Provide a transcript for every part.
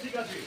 ঠিক আছে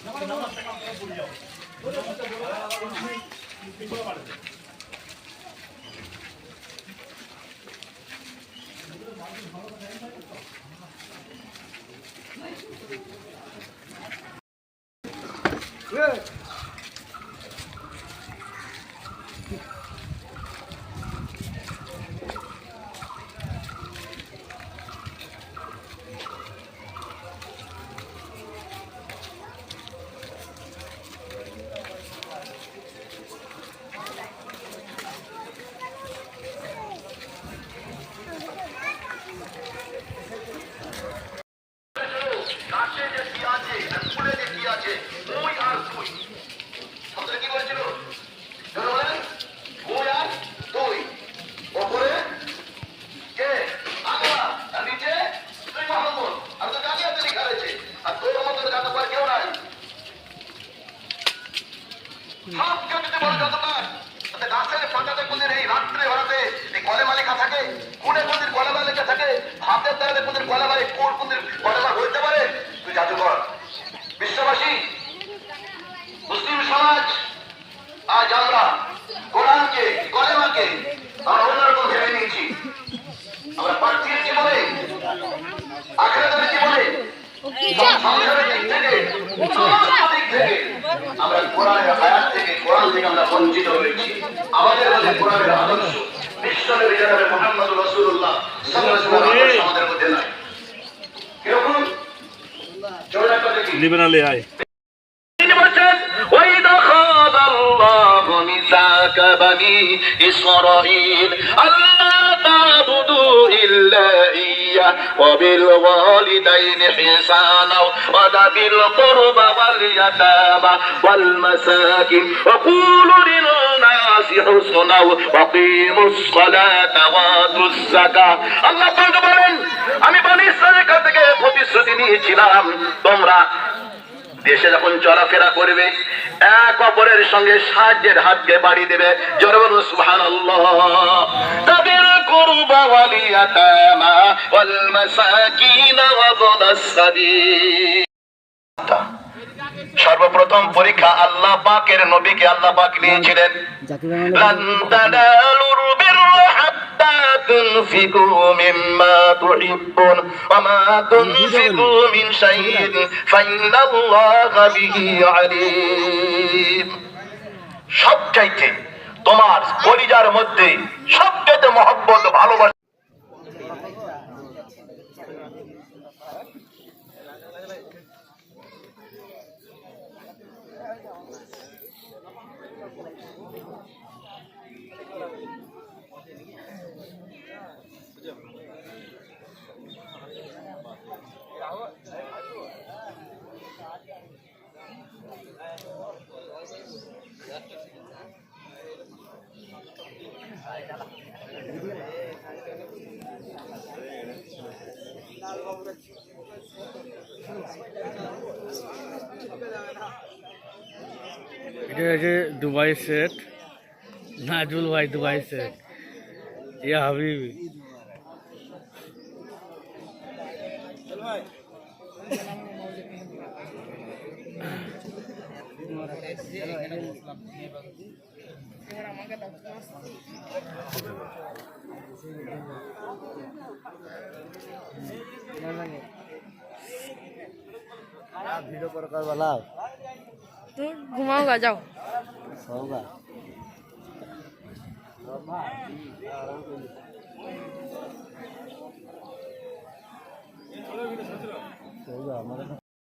গাছের পাতাতে কোনের এই রাত্রে ভরাতে এই কলেমা লেখা থাকে, কোনে কোনের কলেমা লেখা থাকে, হাতের দ্বারাতে কোনের কলেমা কোন কোনের কলেমা হইতে পারে? তুই জাদুকর। বিশ্ববাসী, মুসলিম সমাজ আজ আমরা কোরআনকে কলেমাকে আমরা অন্যরকম ভেবে নিয়েছি। আমরা পার্থিব জীবনে, আখিরাতের জীবনে, সংসারের দিক থেকে, দিক থেকে আমরা কোরআনের আয়াত থেকে, কোরআন থেকে আমরা বঞ্চিত হয়েছি। আমাদের মধ্যে কোরআনের আদর্শ, বিশ্বনবী জনাবে মুহাম্মদ রাসূলুল্লাহ সাল্লাল্লাহু আলাইহি ওয়াসাল্লাম আমাদের মধ্যে নাই। কিরকম জোরে করে কি লিবেন আলী আয় وَإِذَا أَخَذَ اللَّهُ مِيثَاقَ بَنِي إِسْرَائِيلَ أَلَّا تَعْبُدُوا إِلَّا إِيَّاهُ وَبِالْوَالِدَيْنِ إِحْسَانًا وَذَوِي الْقُرْبَى وَالْيَتَامَى وَالْمَسَاكِينِ وَقُولُوا لِلنَّاسِ حُسْنًا وَأَقِيمُوا الصَّلَاةَ وَآتُوا الزَّكَاةَ। আল্লাহ পাক বলেন, আমি বনী ইসরাঈলের কাছ থেকে প্রতিশ্রুতি নিয়েছিলাম, তোমরা দেশে যখন চলাফেরা করবে এক অপরের সঙ্গে সাহায্যের হাতকে বাড়ি দেবে। জোরে বলুন সুবহানাল্লাহ। তাবিল কুরবা ওয়াল ইয়াতামা ওয়াল মাসাকিন ওয়া ইবনাস সাবিল। সর্বপ্রথম পরীক্ষা আল্লাহ পাকের নবীকে আল্লাহ পাক নিয়েছিলেন। লান তানালুর বিররা হাত্তা তুনফিকু মিম্মা তুহিব্বুন ওয়া মা তুনফিকু মিন শাইইন ফাইন্নাল্লাহা বিহি আলীম। সবচাইতে তোমার কলিজার মধ্যে সবচাইতে মহব্বত, ভালোবাসা এটা হচ্ছে দুবাই সেট, নাজুল ভাই দুবাই সেট, ইয়া হাবিবি। ভিডিও প্রকার वाला तो घुमाओगा जाओ होगा होगा हमारे